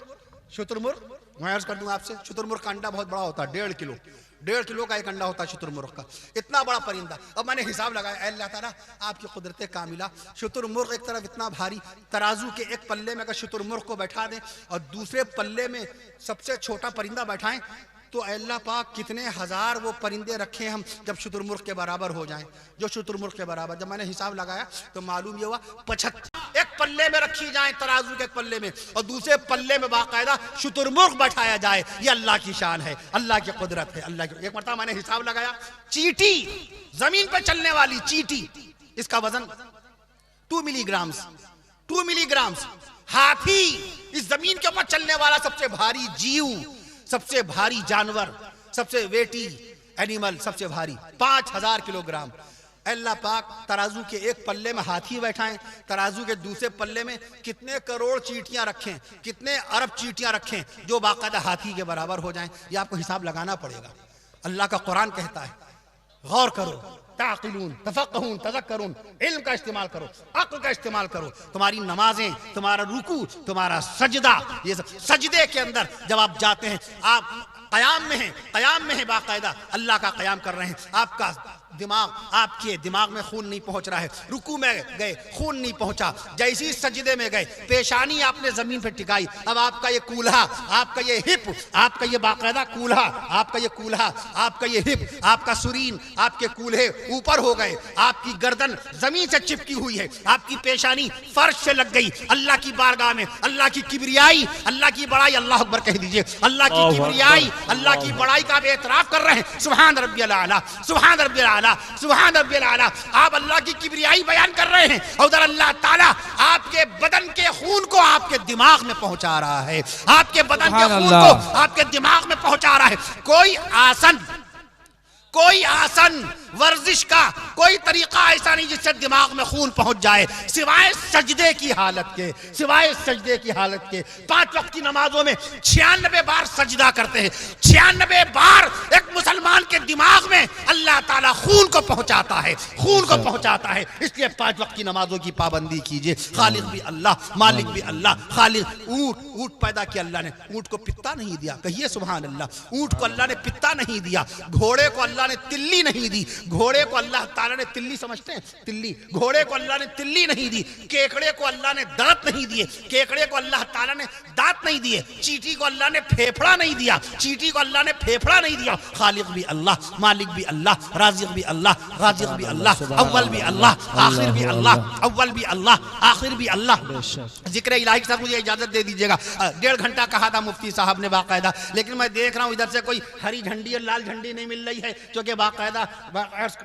मैं अर्ज कर दूं आपसे, शुतुरमुर्ग का अंडा बहुत बड़ा होता है, 1.5 किलो का एक अंडा होता है शुतुरमुर्ग का। इतना बड़ा परिंदा। अब मैंने हिसाब लगाया, अल्लाह ताला आपकी कुदरत कामिला, शुतुरमुर्ग एक तरफ इतना भारी, तराजू के एक पल्ले में अगर शुतुरमुर्ग को बैठा दें और दूसरे पल्ले में सबसे छोटा परिंदा बैठाएं, तो अल्लाह पाक कितने हजार वो परिंदे रखे हम जब शुतुरमुर्ग के बराबर हो जाएं। जो शुतुरमुर्ग के बराबर, जब मैंने हिसाब लगाया तो मालूम ये हुआ 75 एक पल्ले में रखी जाए, तराजू के एक पल्ले में, और दूसरे पल्ले में बाकायदा शुतुरमुर्ग बैठाया जाए। ये अल्लाह की शान है, अल्लाह की कुदरत है, अल्लाह की। एक मरतबा मैंने हिसाब लगाया, चींटी, जमीन पर चलने वाली चींटी, इसका वजन 2 मिलीग्राम। हाथी, इस जमीन के ऊपर चलने वाला सबसे भारी जीव, सबसे भारी जानवर, सबसे वेटी एनिमल, सबसे भारी 5000 किलोग्राम। अल्लाह पाक तराजू के एक पल्ले में हाथी बैठाएं, तराजू के दूसरे पल्ले में कितने करोड़ चींटियां रखें, कितने अरब चींटियां रखें जो बाकायदा हाथी के बराबर हो जाएं। ये आपको हिसाब लगाना पड़ेगा। अल्लाह का कुरान कहता है, गौर करो, ताक़िलून, तफ़क्कुहून, तज़क्करून, इल्म का इस्तेमाल करो, अक्ल का इस्तेमाल करो। तुम्हारी नमाजें, तुम्हारा रुकू, तुम्हारा सजदा, ये सब सजदे के अंदर जब आप जाते हैं, आप क़याम में हैं बाकायदा अल्लाह का क़याम कर रहे हैं, आपका दिमाग, आपके दिमाग में खून नहीं पहुंच रहा है, रुकू में गए खून नहीं पहुंचा, जैसी सजदे में गए पेशानी आपने जमीन पर टिकाई, अब आपका ये कूल्हा, आपका ये हिप, आपका ये बाकायदा कूल्हा, आपका ये कूल्हा, आपका ये हिप, आपका सुरीन, आपके कूल्हे ऊपर हो गए, आपकी गर्दन जमीन से चिपकी हुई है, आपकी पेशानी फर्श से लग गई। अल्लाह की बारगाह में अल्लाह की किबरियाई, अल्लाह की बड़ाई, अल्लाह अकबर कह दीजिए, अल्लाह की किबरियाई, अल्लाह की बड़ाई का भी एतराफ कर रहे हैं। सुभान रब्बियल आला, सुभान रब्बियल आला, सुभान रब्बियल आला। आप अल्लाह की किबरियाई बयान कर रहे हैं और उधर अल्लाह ताला आपके बदन के खून को आपके दिमाग में पहुंचा रहा है, आपके बदन के खून को आपके दिमाग में पहुंचा रहा है। कोई आसन वर्जिश का कोई तरीका ऐसा नहीं जिससे दिमाग में खून पहुंच जाए, सिवाय सजदे की हालत के, सिवाय सजदे की हालत के। 5 वक्त की नमाजों में 96 बार सजदा करते हैं, 96 बार एक मुसलमान के दिमाग में अल्लाह ताला खून को पहुंचाता है, खून को पहुंचाता है। इसलिए 5 वक्त की नमाजों की पाबंदी कीजिए। खालिक भी अल्लाह, मालिक भी अल्लाह। खालिक ऊंट पैदा किया अल्लाह ने, ऊंट को पित्ता नहीं दिया, कहिए सुभान अल्लाह। ऊंट को अल्लाह ने पित्ता नहीं दिया, घोड़े को अल्लाह ने तिल्ली नहीं दी, घोड़े को अल्लाह ताला ने तिल्ली, समझते हैं तिल्ली, घोड़े को अल्लाह ने तिल्ली नहीं दी, केकड़े को अल्लाह ने दांत नहीं दिए, केकड़े को अल्लाह ताला ने दांत नहीं दिए, चींटी को अल्लाह ने फेफड़ा नहीं दिया, चींटी को अल्लाह ने फेफड़ा नहीं दिया। खालिक भी अल्लाह, मालिक भी अल्लाह, राज़िक भी अल्लाह, गाज़िक भी अल्लाह, अव्वल भी अल्लाह, आखिर भी अल्लाह, अव्वल भी अल्लाह, आखिर भी अल्लाह। जिक्र इलाही के साथ मुझे इजाजत दे दीजिएगा। 1.5 घंटा कहा था मुफ्ती साहब ने बाकायदा, लेकिन मैं देख रहा हूँ इधर से कोई हरी झंडी और लाल झंडी नहीं मिल रही है, क्योंकि बाकायदा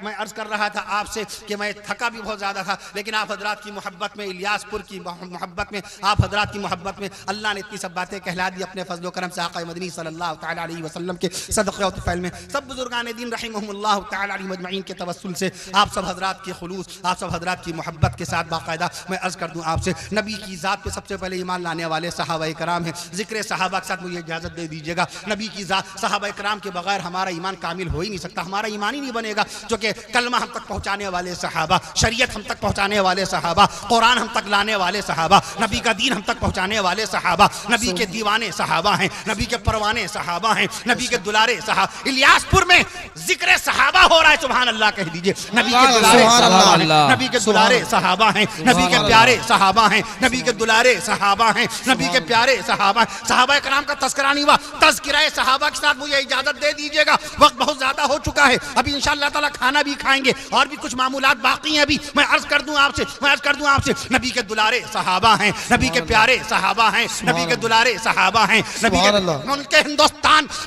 मैं अर्ज कर रहा था आपसे कि मैं थका भी बहुत ज्यादा था, लेकिन आप हजरात की मोहब्बत में, इलियासपुर की मोहब्बत में, आप हजरात की मोहब्बत में अल्लाह ने इतनी सब बातें कहला दी अपने फजल करम से आका मदनी सल्लल्लाहु तआला अलैहि वसल्लम के सदक़े और तफ़ैल में। सब बुजुर्गान दीन रहमहुमुल्लाह तआला अलैहि मजमईन के तवस्सुल से आप सब हजरात की खुलूस, आप सब हजरात की मोहब्बत के साथ बाकायदा मैं अर्ज कर दूं आपसे, नबी की ज़ात पे सबसे पहले ईमान लाने वाले सहाबाए कराम हैं। जिक्र सहाबा के साथ मुझे इजाज़त दे दीजिएगा। नबी की ज़ात सहाबाए कराम के बगैर हमारा ईमान कामिल हो ही नहीं सकता, हमारा ईमान ही नहीं बनेगा। जो कि कलमा हम तक पहुँचाने वाले सहाबा, शरीयत हम तक पहुँचाने वाले सहाबा, कुरान हम तक लाने वाले सहाबा, नबी का दीन हम तक पहुँचाने वाले सहाबा, नबी के दीवाने सहाबा हैं, नबी के परवाने सहाबा हैं, नबी के दुलारे सहाबा। इलियासपुर में जिक्र सहाबा हो रहा है, सुभान अल्लाह कह दीजिए। नबी के दुलारे सहाबा हैं, नबी के दुलारे सहाबा हैं, नबी के प्यारे सहाबा हैं, नबी के दुलारे सहाबा हैं, नबी के प्यारे सहाबा हैं। सहाबा कराम का तज़किरा नहीं हुआ, तज़किरा सहाबा के साथ मुझे इजाजत दे दीजिएगा। वक्त बहुत ज्यादा हो चुका है, अभी इंशाअल्लाह ताला खाना भी खाएंगे और भी कुछ मामूलात बाकी हैं। अभी मैं अर्ज कर दूं आपसे, नबी के दुलारे सहाबा हैं, नबी के प्यारे सहाबा हैं, नबी के दुलारे सहाबा हैं, नबी के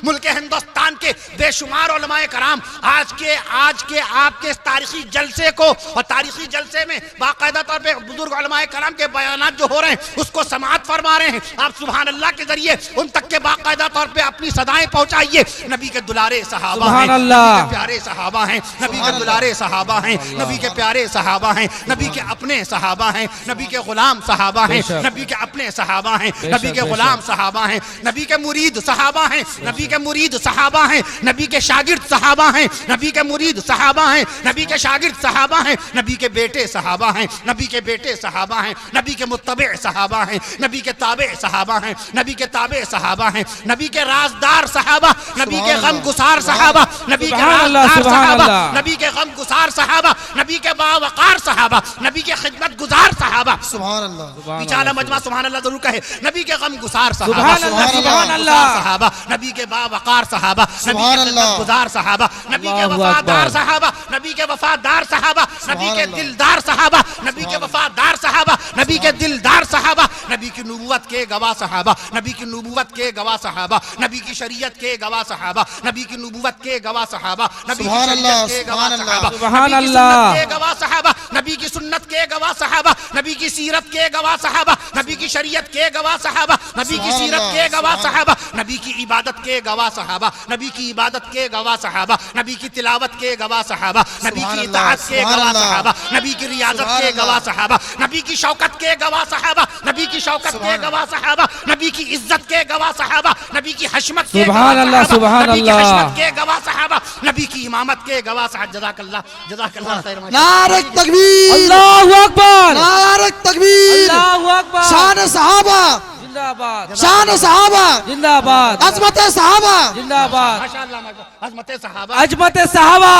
मुल्क हिंदुस्तान के बेशुमार उलमाए कराम आज के आपके इस तारीखी जलसे को, और तारीखी जलसे में बाकायदा तौर पे बुजुर्ग उलमाए कराम के बयानात जो हो रहे हैं उसको समाअत फरमा रहे हैं। आप सुभान अल्लाह के जरिए उन तक के बाकायदा तौर पे अपनी सदाएं पहुंचाइए। नबी के दुलारे सहाबा हैं, नबी के प्यारे सहाबा हैं, नबी के दुलारे सहाबा हैं, नबी के प्यारे सहाबा हैं, नबी के अपने सहाबा हैं, नबी के गुलाम सहाबा हैं, नबी के अपने सहाबा हैं, नबी के गुलाम सहाबा हैं, नबी के मुरीद सहाबा हैं, नबी के मुरीद सहाबा हैं, नबी के शागिर्द सहाबा हैं, नबी के मुरीद सहाबा हैं, नबी के शागिर्द सहाबा हैं, नबी के बेटे सहाबा हैं, नबी के बेटे सहाबा हैं, नबी के मुत्तबे सहाबा हैं, नबी के ताबे सहाबा हैं, नबी के ताबे सहाबा हैं, नबी के राजदार सहाबा, नबी के गम गुसार सहाबा, नबी के राजदार सहाबा, नबी के गम गुसार सहाबा, नबी के बावकार सहाबा, नबी के खिदमत गुजार सहाबा। सुभान अल्लाह, पिछाला मजमा सुभान अल्लाह जरूर कहे। नबी के गम गुसार सहाबा, सुभान अल्लाह सहाबा, नबी के बावकार सहाबा, नबी के खिदमत गुजार सहाबा, नबी के वफादार सहाबा, नबी के वफादार सहाबा, नबी के दिलदार सहाबा, नबी के वफादार सहाबा, नबी के दिलदार सहाबा, नबी की नबूवत के गवाह सहाबा, नबी की नबूवत के गवाह सहाबा, नबी की शरीयत के गवाह सहाबा, नबी की नबूवत के गवाह सहाबा, नबी की शरीयत के गवाह सहाबा, सुभान अल्लाह के गवाह सहाबा, नबी की सुन्नत के गवाह सहाबा, नबी की सीरत के गवाह सहाबा, नबी की शरीयत के गवाह सहाबा, नबी की सीरत के गवाह सहाबा, नबी की इबादत के गवाह सहाबा, नबी की इबादत के गवाह सहाबा, नबी की तिलावत के गवाह सहाबा, नबी की इताअत के गवाह सहाबा, नबी की रियाजत के गवाह सहाबा, नबी की शौकत के गवाह सहाबा, नबी की शौकत के गवाह सहाबा, नबी की इज्जत के गवाह सहाबा, नबी की हशमत के सुभान अल्लाह, सुभान नबी की अल्लाह, हशमत के गवाह सहाबा, नबी की इमामत के गवाह सहाबा। जज़ाकल्लाह, जज़ाकल्लाह खैर। नारे तकबीर, अल्लाहु अकबर, नारे तकबीर, अल्लाहु अकबर, शान सहाबा, जिंदाबाद, शान सहाबा, जिंदाबाद, अजमत सहाबा, जिंदाबाद, माशाअल्लाह, माशाअल्लाह। अज़मत सहाबा, अजमत सहाबा,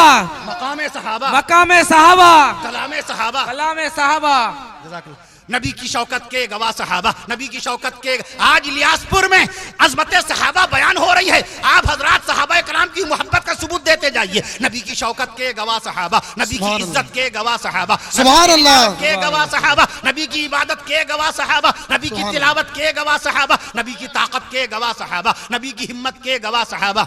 मकाम सहाबा, मकाम सहाबा, कलाम सहाबा, कलाम सहाबा। जज़ाकल्लाह। नबी की शौकत के गवाह सहाबा, नबी की शौकत के आज इलियासपुर में अज़मत सहाबा बयान हो रही है। आप हजरात सहाबा कराम की मोहब्बत का सबूत देते जाइए। नबी की शौकत के गवाह सहाबा, नबी की इज्जत के गवाह सहाबा, सुभान अल्लाह के गवाह सहाबा, नबी की इबादत के गवाह सहाबा, नबी की तिलावत के गवाह सहाबा, नबी की ताकत के गवाह सहाबा, नबी की हिम्मत के गवाह सहाबा,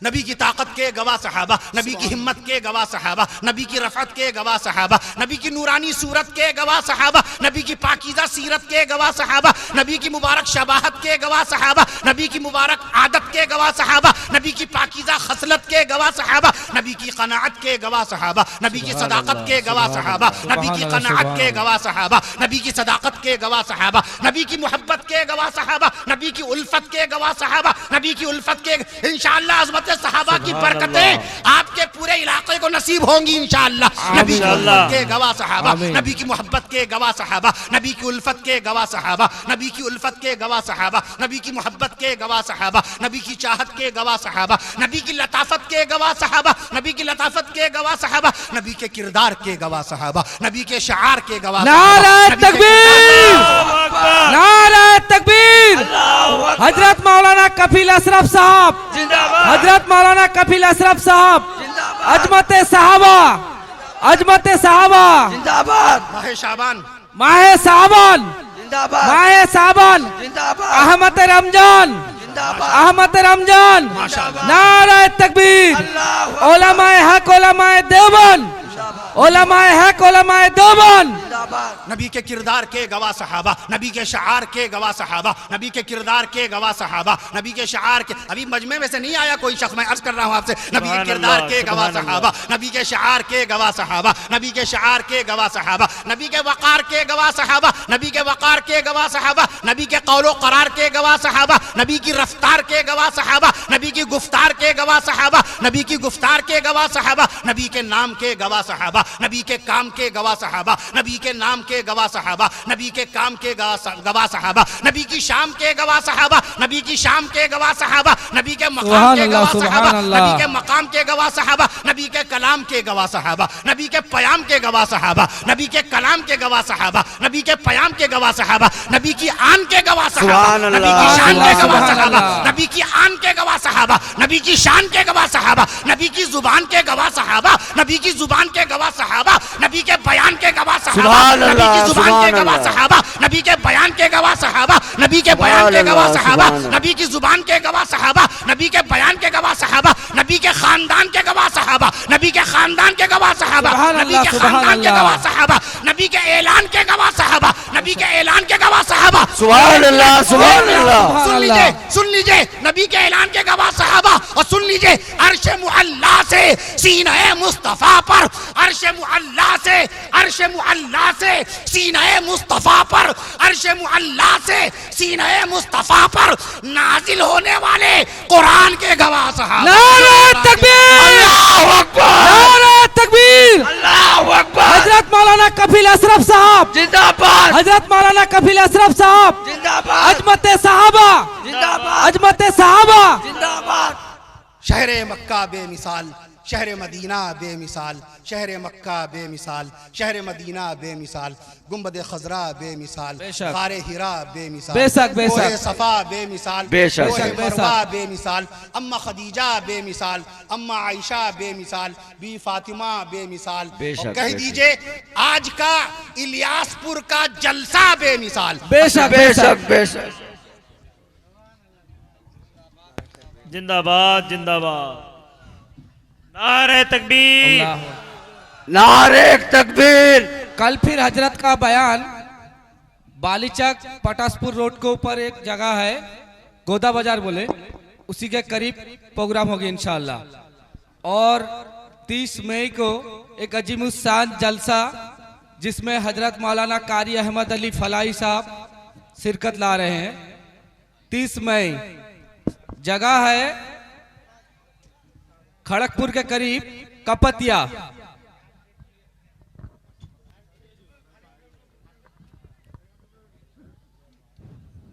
नबी की ताकत के गवाह सहाबा, नबी की हिम्मत के गवाह सहाबा, नबी की रफ़त के गवाह सहाबा, नबी की नूरानी सूरत के गवाह सहाबा, नबी की पाकीज़ा सीरत के गवाह सहाबा, नबी की मुबारक शबाहत के गवाह सहाबा, नबी की मुबारक आदत के गवाह सहाबा, नबी की पाकीज़ा खसलत के गवाह सहाबा, नबी की क़नाअत के गवाह सहाबा, नबी की सदाकत के गवाह सहाबा, नबी की क़नाअत के गवाह सहाबा, नबी की सदाकत के गवाह सहाबा, नबी की मोहब्बत के गवाह सहाबा, नबी की उल्फत के गवाह सहाबा, नबी की उल्फत के इंशाअल्लाह अज़मत सहाबा की बरकतें आपके पूरे इलाके को नसीब होंगी इंशाअल्लाह। नबी की इंशाअल्लाह। के गवाह सहाबा, आमीन। नबी की मोहब्बत के गवाह सहाबा, नबी की उल्फत के गवाह सहाबा, नबी की उल्फत के गवाह सहाबा, नबी की मोहब्बत के गवाह सहाबा, नबी की चाहत के गवाह सहाबा, नबी की लताफत के गवाह सहाबा, नबी की लताफत के गवाह सहाबा, नबी के किरदार के गवाह सहाबा, नबी के शार के गवाह नारे सहाबा, नबी के तकबीर, अकबर। नारे तकबीर। हजरत मौलाना कफील अशरफ साहब, हजरत मौलाना कफील अशरफ साहब, अजमत सहाबा, अजमत सहाबा, माह शाबान, माहे सावन, माहे सावन, अहमद रमजान, अहमद रमजान, नारे तकबीर। उलमाए हक, उलमाए देवबंद, उलमाए हक, उलमाए देवबंद। नबी के किरदार के गवाह सहाबा, नबी के शार के गवाह सहाबा, नबी के किरदार के गवाह सहाबा, नबी के शार के, अभी मजमे में से नहीं आया कोई शख्स, मैं अर्ज कर रहा हूं आपसे। नबी के किरदार के गवाह सहाबा, नबी के शार के गवाह सहाबा, नबी के शार के गवाह सहाबा, नबी के वकार के गवाह सहाबा, नबी के वकार के गवाह सहाबा, नबी के कौलो करार के गवाह सहाबा, नबी की रफ्तार के गवाह सहाबा, नबी की गुफ्तार के गवाह सहाबा, नबी की गुफ्तार के गवाह सहाबा, नबी के नाम के गवाह सहाबा, नबी के काम के गवाह सहाबा, नबी के नाम के गवाह सहाबा, नबी के काम के गवाह सहाबा, नबी की शाम के गवाह सहाबा, नबी की शाम के गवाह सहाबा, नबी के मकाम के गवाह सहाबा, नबी के मकाम के गवाह सहाबा, नबी के कलाम के गवाह सहाबा, नबी के पयाम के गवाह सहाबा, नबी के कलाम के गवाह सहाबा, नबी के पयाम के गवाह सहाबा, नबी की आन के गवाह सहाबा, नबी की शान के गवाह सहाबा, नबी की आन के गवाह सहाबा, नबी की शान के गवाह सहाबा, नबी की जुबान के गवाह सहाबा, नबी की जुबान के गवाह सहाबा, नबी के बयान के गवाह सहाबा, नबी की जुबान के गवाह सहाबा, नबी के बयान के गवाह सहाबा, नबी के बयान के गवाह सहाबा, नबी की जुबान के गवाह सहाबा, नबी के बयान के गवाह सहाबा, नबी के खानदान के गवाह सहाबा, नबी के खानदान के गवाह सहाबा, नबी के खानदान के गवाह सहाबा, नबी के ऐलान के गवाह सहाबा, नबी के ऐलान के गवाह सहाबा। सुभान अल्लाह, सुभान अल्लाह। सुन लीजिए, सुन लीजिए, नबी के ऐलान के गवाह सहाबा, और सुन लीजिए अर्श मुअल्ला से सीने मुस्तफा पर, अर्श मुअल्ला से, अर्श मुअल्ला से सीने मुस्तफा पर, अर्श मुअल्ला से सीने मुस्तफा पर नाजिल होने वाले कुरान के गवाह सहाबा। नारे तकबीर, अल्लाहु अकबर, नारे तकबीर। अल्लाहु अकबर। हजरत मौलाना कफील अशरफ साहब जिंदाबाद, हजरत मौलाना कफील अशरफ साहब, जिंदाबाद, अजमत सहाबा, जिंदाबाद, अजमत सहाबा। जिंदाबाद। शहर मक्का बेमिसाल, शहर मदीना बेमिसाल, शहर मक्का बेमिसाल, शहर मदीना बेमिसाल, गुंबद खजरा बेमिसाल, बेशक। गारे हिरा बेमिसाल, बेशक, बेशक। कोहे सफा बेमिसाल, बेशक, कोहे बेशक। मरवा बेमिसाल, अम्मा खदीजा बेमिसाल, अम्मा आयशा बेमिसाल, बी फातिमा बेमिसाल, बेशक, और कह बेशक। दीजिए आज का इलियासपुर का जलसा बेमिसाल। बेशक, बेशक, बेशक। जिंदाबाद जिंदाबाद। नारे तकबीर, नारे तकबीर। कल फिर हजरत का बयान बालीचक पटासपुर रोड के ऊपर एक जगह है, गोदा बाजार बोले, उसी के करीब प्रोग्राम होगी इंशाअल्लाह। और 30 मई को एक अजीमुस्शान जलसा जिसमें हजरत मौलाना कारी अहमद अली फलाई साहब शिरकत ला रहे हैं। 30 मई जगह है खड़गपुर के करीब कपतिया।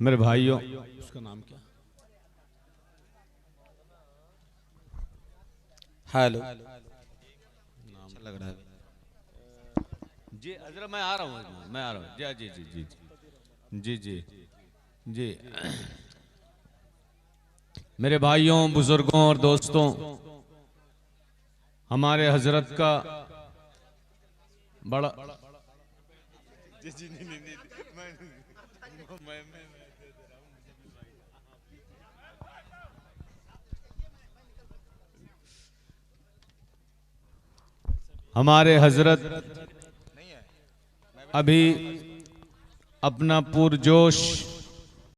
मेरे भाइयों, उसका नाम क्या? हेलो, नाम लग रहा है जी। हजरत मैं आ रहा हूँ, मैं आ रहा हूँ जी जी जी जी जी जी जी। मेरे भाइयों, बुजुर्गों और दोस्तों, हमारे हजरत का बड़ा हमारे हजरत अभी अपना पुरजोश